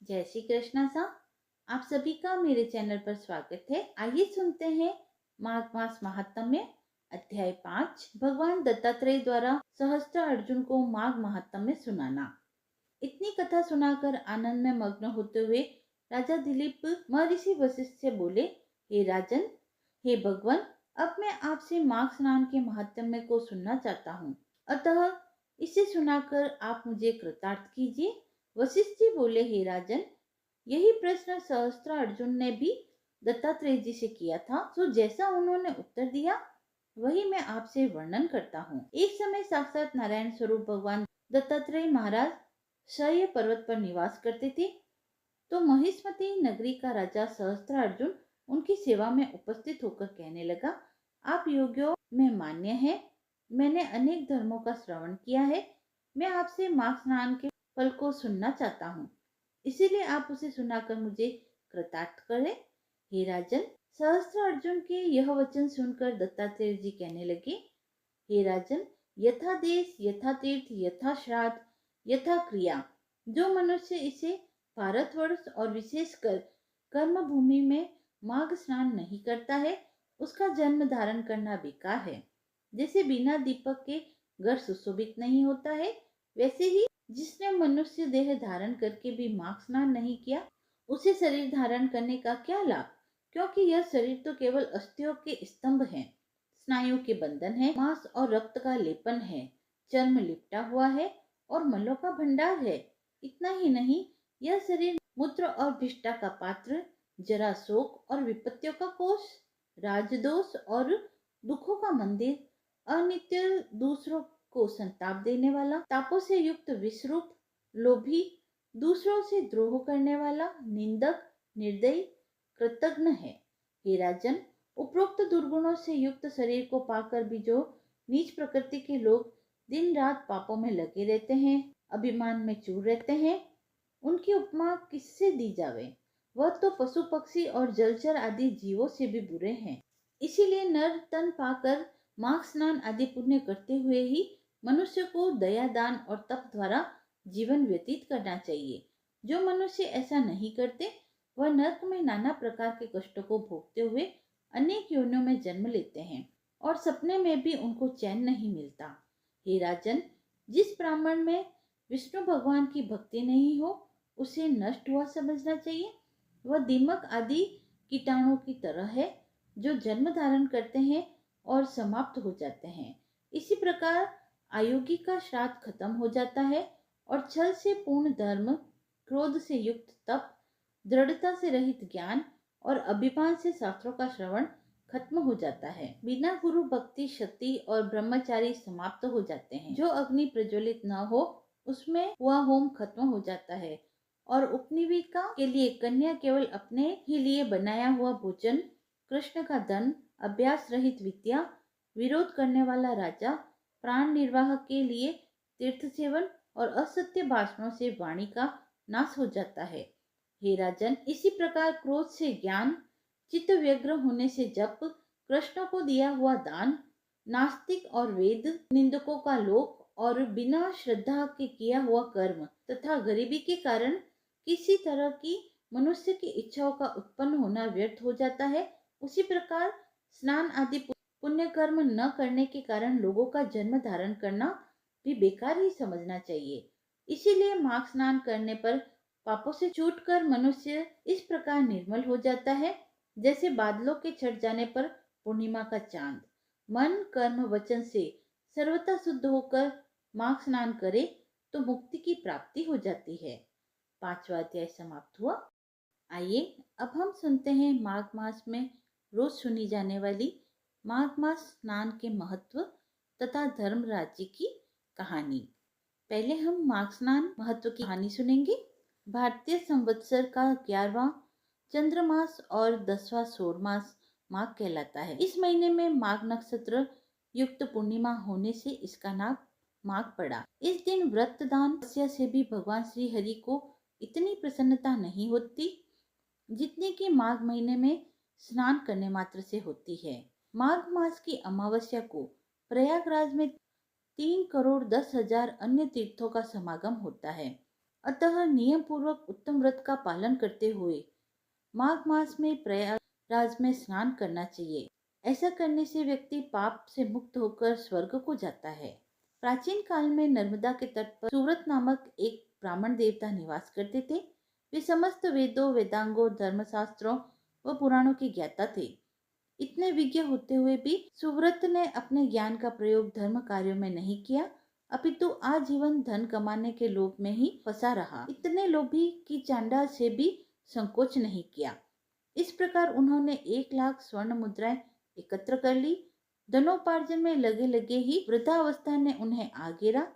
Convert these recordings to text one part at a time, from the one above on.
जय श्री कृष्णा सा। आप सभी का मेरे चैनल पर स्वागत है। आइए सुनते हैं माघ मास महात्म्य अध्याय 5, भगवान दत्तात्रेय द्वारा सहस्त्र अर्जुन को माघ महात्म्य सुनाना। इतनी कथा सुनाकर आनंद में मग्न होते हुए राजा दिलीप महर्षि वशिष्ठ से बोले, हे राजन, हे भगवान, अब मैं आपसे माघ स्नान के महात्म्य को सुनना चाहता हूँ, अतः इसे सुनाकर आप मुझे कृतार्थ कीजिए। वशिष्ठ जी बोले, हे राजन, यही प्रश्न सहस्त्र अर्जुन ने भी दत्तात्रेय जी से किया था, तो जैसा उन्होंने उत्तर दिया वही मैं आपसे वर्णन करता हूँ। एक समय साक्षात नारायण स्वरूप भगवान दत्तात्रेय महाराज शय पर्वत पर निवास करते थे। तो महिष्मती नगरी का राजा सहस्त्र अर्जुन उनकी सेवा में उपस्थित होकर कहने लगा, आप योग्यों में मान्य है, मैंने अनेक धर्मों का श्रवण किया है, मैं आपसे माघ स्नान के फल को सुनना चाहता हूँ, इसीलिए आप उसे सुनाकर मुझे कृतार्थ करें। हे राजन, सहस्त्र अर्जुन के यह वचन सुनकर दत्तात्रेय जी कहने लगे, हे राजन, यथा देश, यथा तीर्थ, यथा श्राद्ध, यथा क्रिया, जो मनुष्य इसे भारतवर्ष और विशेषकर कर्म भूमि में माघ स्नान नहीं करता है, उसका जन्म धारण करना बेकार है। जैसे बिना दीपक के घर सुशोभित नहीं होता है, वैसे ही जिसने मनुष्य देह धारण करके भी माघ स्नान नहीं किया, उसे शरीर धारण करने का क्या लाभ, क्योंकि यह शरीर तो केवल अस्थियों के स्तंभ है, स्नायु के बंधन है, मांस और रक्त का लेपन है, चर्म लिपटा हुआ है और मलों का भंडार है। इतना ही नहीं, यह शरीर मूत्र और विष्ठा का पात्र, जरा शोक और विपत्तियों का कोष, राजदोष और दुखों का मंदिर, अनित्य दूसरों को संताप देने वाला, तापों से युक्त विश्रूप, लोभी, दूसरों से द्रोह करने वाला, निंदक, निर्दयी, कृतघ्न है। हे राजन, उपरोक्त दुर्गुणों से युक्त शरीर को पाकर भी जो नीच प्रकृति के लोग दिन रात पापों में लगे रहते हैं, अभिमान में चूर रहते हैं, उनकी उपमा किससे दी जावे? वह तो पशु पक्षी और जलचर आदि जीवों से भी बुरे हैं। इसीलिए नर तन पाकर माघ स्नान आदि पुण्य करते हुए ही मनुष्य को दया, दान और तप द्वारा जीवन व्यतीत करना चाहिए। जो मनुष्य ऐसा नहीं करते, वह नरक में नाना प्रकार के कष्टों को भोगते हुए अनेक योनियों में जन्म लेते हैं और सपने में भी उनको चैन नहीं मिलता। हे राजन, जिस ब्राह्मण में विष्णु भगवान की भक्ति नहीं हो, उसे नष्ट हुआ समझना चाहिए। वह दीमक आदि कीटाणु की तरह है, जो जन्म धारण करते हैं और समाप्त हो जाते हैं। इसी प्रकार अयोगी का श्राद्ध खत्म हो जाता है और छल से पूर्ण धर्म, क्रोध से युक्त तप, दृढ़ता से रहित ज्ञान और अभिमान से शास्त्रों का श्रवण खत्म हो जाता है। बिना गुरु भक्ति, शक्ति और ब्रह्मचारी समाप्त हो जाते हैं। जो अग्नि प्रज्वलित न हो, उसमें वह होम खत्म हो जाता है और उपजीविका के लिए कन्या केवल अपने ही लिए बनाया हुआ भोजन, कृष्ण का धन, अभ्यास रहित विद्या, विरोध करने वाला राजा, प्राण निर्वाह के लिए तीर्थ सेवन और असत्य भाषणों से वाणी का नाश हो जाता है। हे राजन, इसी प्रकार क्रोध से ज्ञान, चित्त व्यग्र होने से जप, कृष्ण को दिया हुआ दान, नास्तिक और वेद निंदकों का लोक और बिना श्रद्धा के किया हुआ कर्म तथा गरीबी के कारण किसी तरह की मनुष्य की इच्छाओं का उत्पन्न होना व्यर्थ हो जाता है, उसी प्रकार स्नान आदि पुण्य कर्म न करने के कारण लोगों का जन्म धारण करना भी बेकार ही समझना चाहिए। इसीलिए माघ स्नान करने पर पापों से छूटकर मनुष्य इस प्रकार निर्मल हो जाता है, जैसे बादलों के छट जाने पर पूर्णिमा का चांद। मन, कर्म, वचन से सर्वथा शुद्ध होकर माघ स्नान करे तो मुक्ति की प्राप्ति हो जाती है। 5वां अध्याय समाप्त हुआ। आइए अब हम सुनते हैं माघ मास में रोज सुनी जाने वाली माघ मास स्नान के महत्व तथा धर्म राज्य की कहानी। पहले हम माघ स्नान महत्व की कहानी सुनेंगे। भारतीय संवत्सर का 11वां चंद्रमास और 10वां सौर मास माघ कहलाता है। इस महीने में माघ नक्षत्र युक्त पूर्णिमा होने से इसका नाम माघ पड़ा। इस दिन व्रत, दान, तपस्या से भी भगवान श्री हरि को इतनी प्रसन्नता नहीं होती जितनी कि माघ महीने में स्नान करने मात्र से होती है। माघ मास की अमावस्या को प्रयागराज में 3,10,00,000 अन्य तीर्थों का समागम होता है अतः नियम पूर्वक उत्तम व्रत का पालन करते हुए माघ मास में प्रयागराज में स्नान करना चाहिए। ऐसा करने से व्यक्ति पाप से मुक्त होकर स्वर्ग को जाता है। प्राचीन काल में नर्मदा के तट पर सुव्रत नामक एक ब्राह्मण देवता निवास करते थे। वे समस्त वेदों, वेदांगों, धर्मशास्त्रों व पुराणों के ज्ञाता थे। इतने विज्ञ होते हुए भी सुव्रत ने अपने ज्ञान का प्रयोग धर्म कार्यों में नहीं किया, अपितु आजीवन धन कमाने के लोभ में ही फंसा रहा। इतने लोभी कि चांडाल से भी संकोच नहीं किया। इस प्रकार उन्होंने 1 लाख स्वर्ण मुद्राएं एकत्र कर ली। धनोपार्जन में लगे लगे ही वृद्धावस्था ने उन्हें आ घेरा।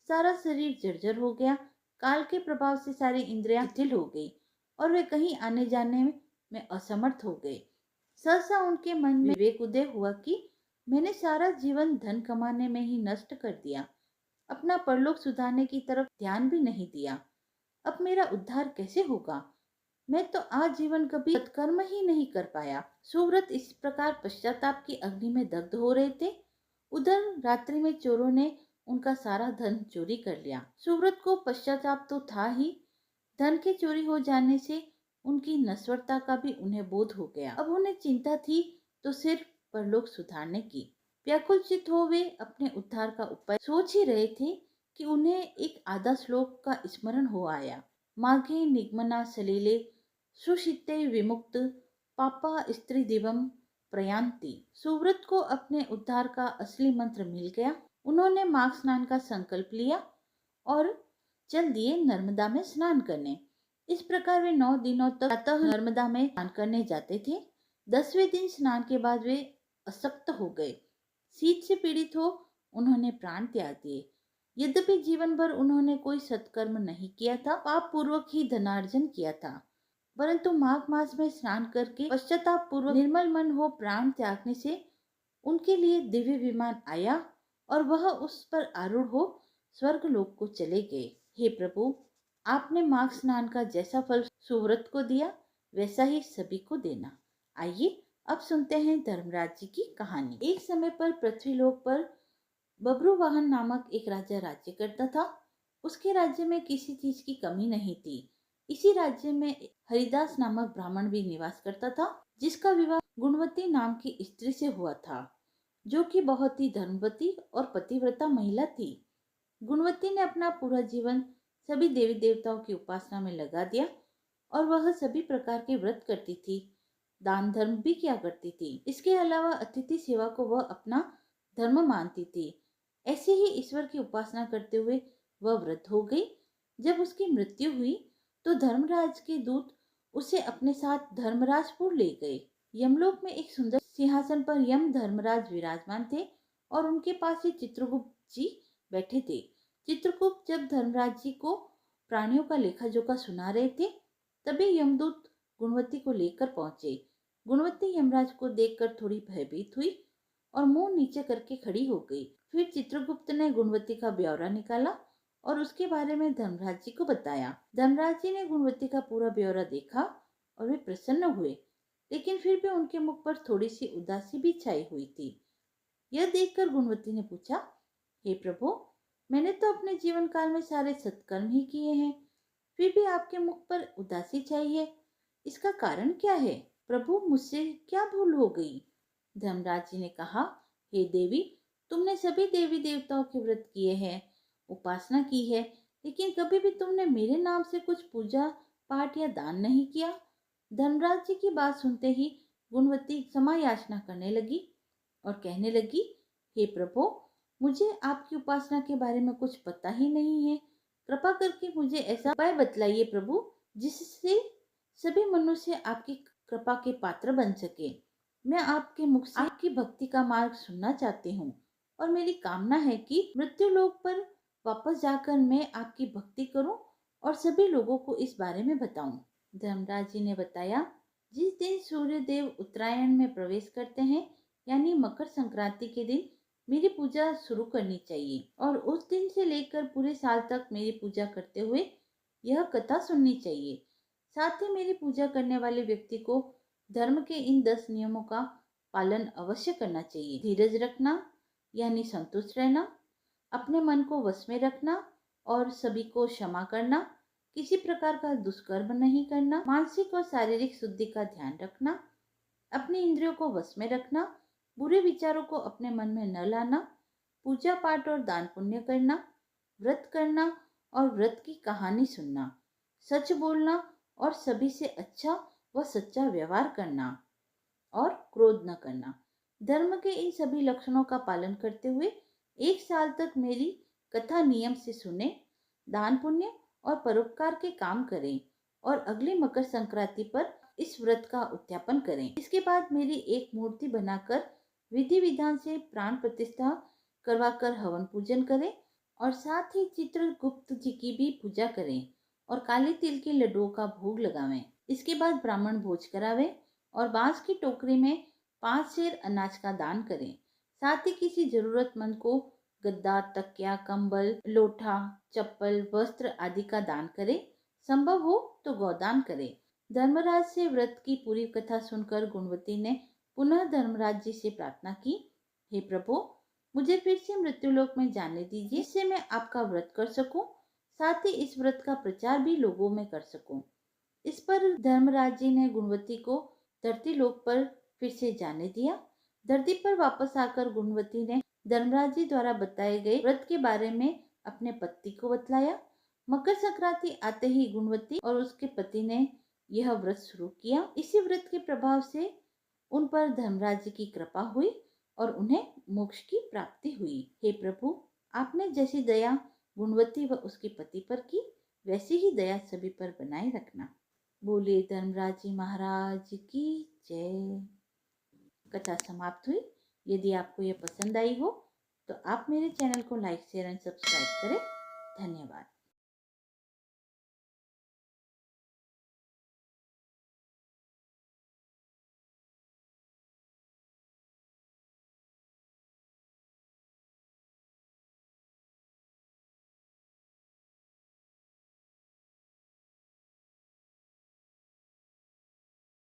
सारा शरीर जर्जर हो गया। काल के प्रभाव से सारी इंद्रियां शिथिल हो गई और वे कहीं आने जाने में असमर्थ हो गए। सहसा उनके मन में विवेक उदय हुआ कि मैंने सारा जीवन धन कमाने में ही नष्ट कर दिया, अपना परलोक सुधारने की तरफ ध्यान भी नहीं दिया। अब मेरा उद्धार कैसे होगा? मैं तो आजीवन कभी सत्कर्म ही नहीं कर पाया। सुव्रत इस प्रकार पश्चाताप की अग्नि में दग्ध हो रहे थे। उधर रात्रि में चोरों ने उनका सारा धन चोरी कर लिया। सुव्रत को पश्चाताप तो था ही, धन के चोरी हो जाने से उनकी नश्वरता का भी उन्हें बोध हो गया। अब उन्हें चिंता थी तो सिर्फ परलोक सुधारने की। व्याकुल चित हो वे अपने उद्धार का उपाय सोच ही रहे थे कि उन्हें एक आधा श्लोक का स्मरण हो आया। माघे निगमना सलीले सुशिते विमुक्त पापा स्त्री दिवम प्रयांति। सुव्रत को अपने उद्धार का असली मंत्र मिल गया। उन्होंने माघ स्नान का संकल्प लिया और चल दिए नर्मदा में स्नान करने। इस प्रकार वे 9 दिनों तक प्रातः नर्मदा में स्नान करने जाते थे। 10वें दिन स्नान के बाद वे अशक्त हो गए। शीत से पीड़ित हो उन्होंने प्राण त्याग दिए। यद्यपि जीवन भर उन्होंने कोई सत्कर्म नहीं किया था, पाप पूर्वक ही धनार्जन किया था, परंतु माघ मास में स्नान करके पश्चाताप पूर्वक निर्मल मन हो प्राण त्यागने से उनके लिए दिव्य विमान आया और वह उस पर आरूढ़ हो स्वर्ग लोक को चले गए। हे प्रभु, आपने माघ स्नान का जैसा फल सुव्रत को दिया वैसा ही सभी को देना। आइए अब सुनते हैं धर्मराज जी की कहानी। एक समय पर पृथ्वीलोक पर बब्रुवाहन नामक एक राजा राज्य करता था। उसके राज्य में किसी चीज की कमी नहीं थी। इसी राज्य में हरिदास नामक ब्राह्मण भी निवास करता था, जिसका विवाह गुणवती नाम की स्त्री से हुआ था, जो कि बहुत ही धर्मवती और पतिव्रता महिला थी। गुणवती ने अपना पूरा जीवन सभी देवी देवताओं की उपासना में लगा दिया और वह सभी प्रकार के व्रत करती थी, दान धर्म भी किया करती थी। इसके अलावा अतिथि सेवा को वह अपना धर्म मानती थी। ऐसे ही ईश्वर की उपासना करते हुए वह वृद्ध हो गई। जब उसकी मृत्यु हुई तो धर्मराज के दूत उसे अपने साथ धर्मराजपुर ले गए। यमलोक में एक सुंदर सिंहासन पर यम धर्मराज विराजमान थे और उनके पास ही चित्रगुप्त जी बैठे थे। चित्रगुप्त जब धर्मराज जी को प्राणियों का लेखा जोखा सुना रहे थे, तभी यमदूत गुणवती को लेकर पहुंचे। गुणवती यमराज को देखकर थोड़ी भयभीत हुई और मुंह नीचे करके खड़ी हो गई। फिर चित्रगुप्त ने गुणवती का ब्यौरा निकाला और उसके बारे में धर्मराज जी को बताया। धर्मराज जी ने गुणवती का पूरा ब्यौरा देखा और वे प्रसन्न हुए, लेकिन फिर भी उनके मुख पर थोड़ी सी उदासी भी छाई हुई थी। यह देखकर गुणवती ने पूछा, हे प्रभु, मैंने तो अपने जीवन काल में सारे सत्कर्म ही किए हैं, फिर भी आपके मुख पर उदासी छाई है, इसका कारण क्या है? प्रभु, मुझसे क्या भूल हो गई? धर्मराज जी ने कहा, हे देवी, तुमने सभी देवी देवताओं के व्रत किए हैं, उपासना की है, लेकिन कभी भी तुमने मेरे नाम से कुछ पूजा पाठ या दान नहीं किया। धर्मराज जी की बात सुनते ही गुणवती क्षमा याचना करने लगी और कहने लगी, हे प्रभु, मुझे आपकी उपासना के बारे में कुछ पता ही नहीं है। कृपा करके मुझे ऐसा उपाय बतलाइए प्रभु, जिससे सभी मनुष्य आपकी कृपा के पात्र बन सके। मैं आपके मुख से आपकी भक्ति का मार्ग सुनना चाहती हूँ और मेरी कामना है कि मृत्यु लोक पर वापस जाकर मैं आपकी भक्ति करूं और सभी लोगों को इस बारे में बताऊं। धर्मराज जी ने बताया, जिस दिन सूर्य देव उत्तरायण में प्रवेश करते हैं, यानी मकर संक्रांति के दिन मेरी पूजा शुरू करनी चाहिए और उस दिन से लेकर पूरे साल तक मेरी पूजा करते हुए यह कथा सुननी चाहिए। साथ ही मेरी पूजा करने वाले व्यक्ति को धर्म के इन 10 नियमों का पालन अवश्य करना चाहिए। धीरज रखना यानी संतुष्ट रहना, अपने मन को वश में रखना और सभी को क्षमा करना, किसी प्रकार का दुष्कर्म नहीं करना, मानसिक और शारीरिक शुद्धि का ध्यान रखना, अपनी इंद्रियों को वश में रखना, बुरे विचारों को अपने मन में न लाना, पूजा पाठ और दान पुण्य करना, व्रत करना और व्रत की कहानी सुनना, सच बोलना और सभी से अच्छा व सच्चा व्यवहार करना और क्रोध न करना। धर्म के इन सभी लक्षणों का पालन करते हुए 1 साल तक मेरी कथा नियम से सुने, दान पुण्य और परोपकार के काम करें और अगली मकर संक्रांति पर इस व्रत का उद्यापन करें। इसके बाद मेरी एक मूर्ति बनाकर विधि विधान से प्राण प्रतिष्ठा करवाकर हवन पूजन करें और साथ ही चित्रगुप्त जी की भी पूजा करें और काले तिल के लड्डुओं का भोग लगावें। इसके बाद ब्राह्मण भोज करावें और बांस की टोकरी में 5 सेर अनाज का दान करें। साथ ही किसी जरूरतमंद को गद्दा, तकिया, कंबल, लोटा, चप्पल, वस्त्र आदि का दान करें। संभव हो तो गौदान करें। धर्मराज से व्रत की पूरी कथा सुनकर गुणवती ने पुनः धर्मराज जी से प्रार्थना की, हे प्रभु, मुझे फिर से मृत्युलोक में जाने दीजिए, जिससे मैं आपका व्रत कर सकूं, साथ ही इस व्रत का प्रचार भी लोगों में कर सकूं। इस पर धर्मराज जी ने गुणवती को धरती लोक पर फिर से जाने दिया। धरती पर वापस आकर गुणवती ने धर्मराज जी द्वारा बताए गए व्रत के बारे में अपने पति को बतलाया। मकर संक्रांति आते ही गुणवती और उसके पति ने यह व्रत शुरू किया। इसी व्रत के प्रभाव से उन पर धर्मराज जी की कृपा हुई और उन्हें मोक्ष की प्राप्ति हुई। हे प्रभु, आपने जैसी दया गुणवती व उसके पति पर की, वैसी ही दया सभी पर बनाए रखना। बोले धर्मराज जी महाराज की जय। कथा समाप्त हुई। यदि आपको यह पसंद आई हो तो आप मेरे चैनल को लाइक, शेयर एंड सब्सक्राइब करें। धन्यवाद।